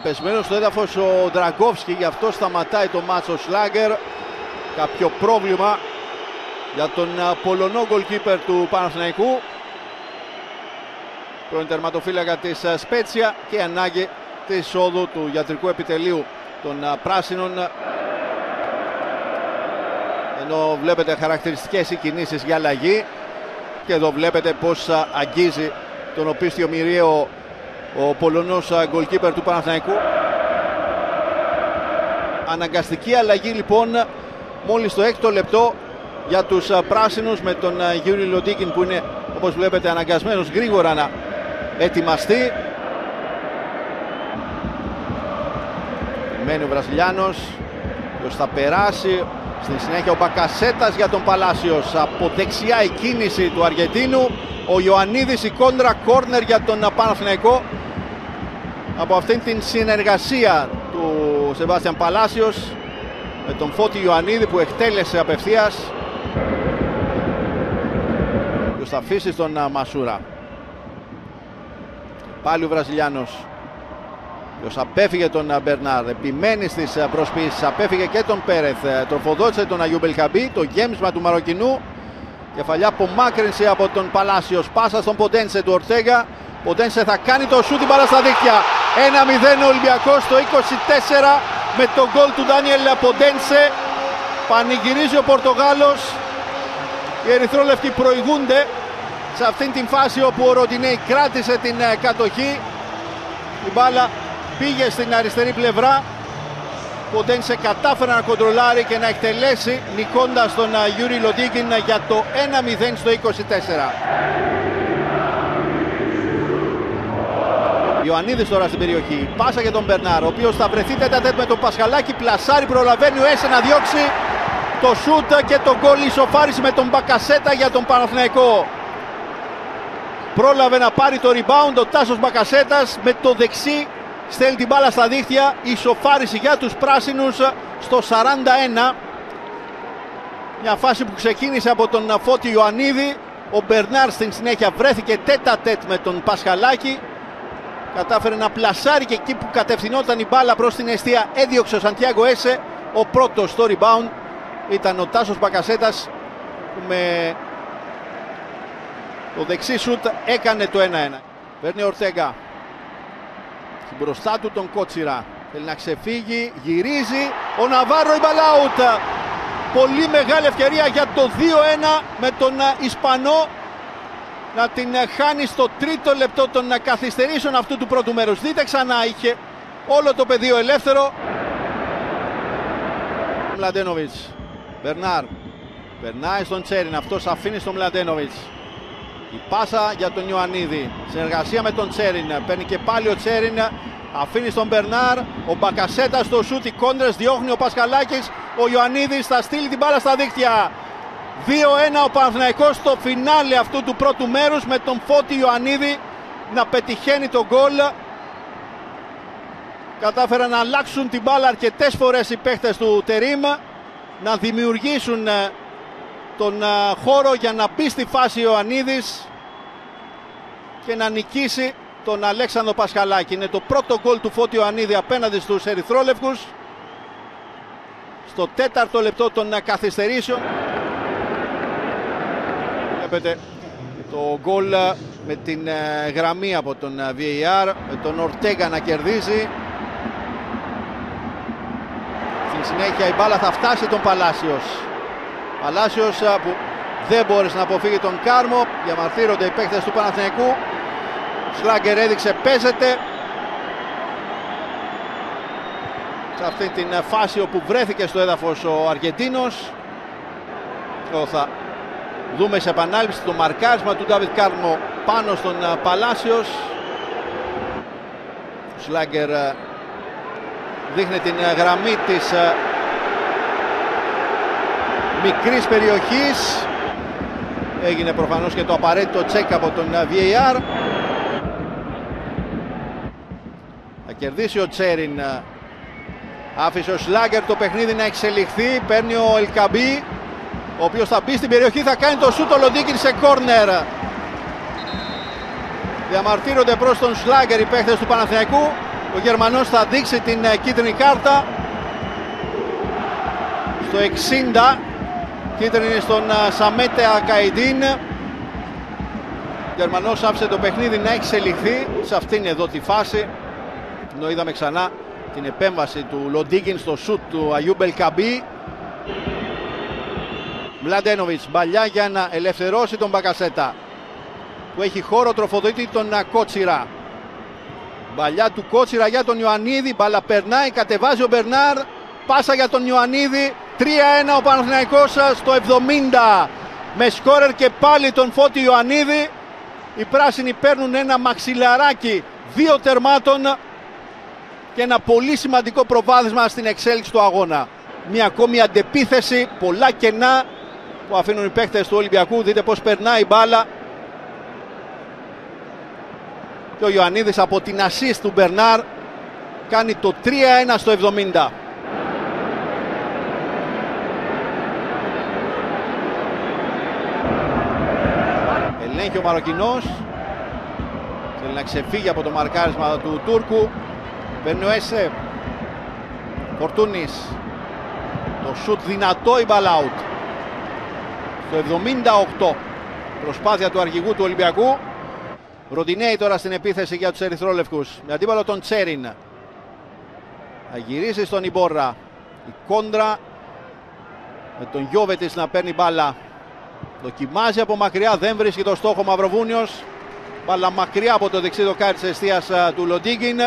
πεσμένος στο έδαφος ο Ντραγκόφσκι, γι' αυτό σταματάει το μάτσο Σλάγκερ. Κάποιο πρόβλημα για τον Πολωνό goalkeeper του Παναθηναϊκού, πρώην τερματοφύλακα της Σπέτσια, και ανάγκη της εισόδου του ιατρικού επιτελείου των πράσινων. Ενώ βλέπετε χαρακτηριστικές οι κινήσεις για αλλαγή, και εδώ βλέπετε πως αγγίζει τον οπίστιο μυριαίο ο Πολωνός goalkeeper του Παναθηναϊκού. Αναγκαστική αλλαγή λοιπόν μόλις το 6ο λεπτό για τους πράσινους, με τον Γιούρι Λοντίκιν που είναι, όπως βλέπετε, αναγκασμένος γρήγορα να ετοιμαστεί. Μένει ο Βραζιλιάνος, ποιος θα περάσει. Στη συνέχεια ο Μπακασέτας για τον Παλάσιος. Από δεξιά η κίνηση του Αργεντίνου. Ο Ιωαννίδης, η κόντρα, κόρνερ για τον Παναθηναϊκό. Από αυτήν την συνεργασία του Σεβάστιαν Παλάσιος με τον Φώτη Ιωαννίδη που εκτέλεσε απευθείας. Ποιος θα αφήσει στον Μασούρα. Πάλι ο Βραζιλιάνος, ποιος απέφυγε τον Μπερνάρ, επιμένει στις προσποιήσεις, απέφυγε και τον Πέρεθ, τροφοδότησε τον Αγιούμπ Ελκαμπή, το γέμισμα του Μαροκινού. Κεφαλιά απομάκρυνση από τον Παλάσιος, πάσα στον Ποντένσε του Ορτέγα. Ποντένσε θα κάνει το σούτ, την μπάλα στα δίχτυα. 1-0 ο Ολυμπιακός στο 24 με τον γκολ του Ντάνιελ Ποντένσε. Πανηγυρίζει ο Πορτογάλος. Οι ερυθρόλευκοι προηγούνται σε αυτήν την φάση όπου ο Ροντινέι κράτησε την κατοχή. Η μπάλα πήγε στην αριστερή πλευρά. Ποντένσε κατάφερε να κοντρολάρει και να εκτελέσει, νικώντας τον Γιούρι Λοντίκιν για το 1-0 στο 24. Ιωαννίδης τώρα στην περιοχή, πάσα για τον Μπερνάρ, ο οποίος θα βρεθεί τέτα-τέτ με τον Πασχαλάκη, πλασάρει, προλαβαίνει ο Έσε να διώξει το σούτ και το γκολ, ισοφάριση με τον Μπακασέτα για τον Παναθηναϊκό. Πρόλαβε να πάρει το rebound ο Τάσος Μπακασέτας, με το δεξί στέλνει την μπάλα στα δίχτυα. Ισοφάριση για τους πράσινους στο 41. Μια φάση που ξεκίνησε από τον Φώτη Ιωαννίδη. Ο Μπερνάρ στην συνέχεια βρέθηκε τέτα-τέτ με τον Πασχαλάκη. Κατάφερε να πλασάρει και εκεί που κατευθυνόταν η μπάλα προς την εστία έδιωξε ο Σαντιάγκο Έσε. Ο πρώτος στο rebound ήταν ο Τάσος Μπακασέτας, που με το δεξί σουτ έκανε το 1-1. Παίρνει ο Ορτέγα μπροστά του τον Κότσιρα, θέλει να ξεφύγει, γυρίζει ο Ναβάρο, η μπαλάουτ. Πολύ μεγάλη ευκαιρία για το 2-1 με τον Ισπανό να την χάνει στο 3ο λεπτό των καθυστερήσεων αυτού του πρώτου μέρους. Δείτε ξανά, είχε όλο το πεδίο ελεύθερο. Μλαντένοβιτς, Μπερνάρ, περνάει στον Τσέριν, αυτός αφήνει στον Μλαντένοβιτς. Η πάσα για τον Ιωαννίδη, συνεργασία με τον Τσέριν, παίρνει και πάλι ο Τσέριν, αφήνει στον Μπερνάρ. Ο Μπακασέτας στο σούτ, οι κόντρες, διώχνει ο Πασχαλάκης. Ο Ιωαννίδης θα στείλει την μπάλα στα δίχτυα. 2-1 ο Παναθηναϊκός στο φινάλε αυτού του πρώτου μέρους, με τον Φώτη Ιωαννίδη να πετυχαίνει τον γκολ. Κατάφεραν να αλλάξουν την μπάλα αρκετές φορές οι παίχτες του Τερίμ, να δημιουργήσουν τον χώρο για να μπει στη φάση ο Ιωαννίδης και να νικήσει τον Αλέξανδρο Πασχαλάκη. Είναι το πρώτο γκολ του Φώτη Ιωαννίδη απέναντι στους ερυθρόλευκους στο 4ο λεπτό των καθυστερήσεων. Βλέπετε το γκολ με την γραμμή από τον VAR, με τον Ορτέγα να κερδίζει. Στην συνέχεια η μπάλα θα φτάσει τον Παλάσιος. Παλάσιος που δεν μπόρεσε να αποφύγει τον Κάρμο. Διαμαρτύρονται οι παίκτες του Παναθηναϊκού. Σλάγκερ έδειξε, παίζεται. Σε αυτή την φάση όπου βρέθηκε στο έδαφος ο Αργεντίνος. Εδώ θα δούμε σε επανάληψη το μαρκάρισμα του Ντάβιτ Κάρμο πάνω στον Παλάσιος. Ο Σλάγκερ δείχνει την γραμμή της μικρής περιοχής. Έγινε προφανώς και το απαραίτητο τσεκ από τον VAR. Θα κερδίσει ο Τσέριν. Άφησε ο Σλάγκερ το παιχνίδι να εξελιχθεί. Παίρνει ο Ελκαμπή, ο οποίος θα μπει στην περιοχή, θα κάνει το σούτ ο Λοντίκιν σε κόρνερ. Διαμαρτύρονται προς τον Σλάγκερ οι παίχτες του Παναθηναϊκού. Ο Γερμανός θα δείξει την κίτρινη κάρτα στο 60. Κίτρινη στον Σαμέτε Ακαϊντίν. Ο Γερμανός άφησε το παιχνίδι να εξελιχθεί σε αυτήν εδώ τη φάση, ενώ είδαμε ξανά την επέμβαση του Λοντίγκιν στο σουτ του Αγιούμπ Ελκαμπή. Μλαντένοβιτς, μπαλιά για να ελευθερώσει τον Μπακασέτα, που έχει χώρο, τροφοδοτεί τον Κότσιρα. Μπαλιά του Κότσιρα για τον Ιωαννίδη, μπαλά περνάει, κατεβάζει ο Μπερνάρ, πάσα για τον Ιωαννίδη. 3-1 ο Παναθηναϊκός στο 70, με σκόρερ και πάλι τον Φώτη Ιωαννίδη. Οι πράσινοι παίρνουν ένα μαξιλαράκι 2 τερμάτων και ένα πολύ σημαντικό προβάδισμα στην εξέλιξη του αγώνα. Μια ακόμη αντεπίθεση, πολλά κενά που αφήνουν οι παίκτες του Ολυμπιακού. Δείτε πως περνάει η μπάλα. Και ο Ιωαννίδης από την ασίστ του Μπερνάρ κάνει το 3-1 στο 70. Ελέγχει ο Μαροκινός, θέλει να ξεφύγει από το μαρκάρισμα του Τούρκου. Παίρνει ο Έσε, Φορτούνης, το σουτ δυνατό, η μπάλα out. Στο 78, προσπάθεια του αρχηγού του Ολυμπιακού. Ροντινέι τώρα στην επίθεση για τους ερυθρόλευκους, με αντίπαλο τον Τσέριν. Θα γυρίσει στον Ιμπόρρα, η κόντρα με τον Γιώβετης να παίρνει μπάλα. Δοκιμάζει από μακριά, δεν βρίσκει το στόχο Μαυροβούνιος. Μπάλα μακριά από το δεξί δοκάρι της εστίας του Λοντίγκιν.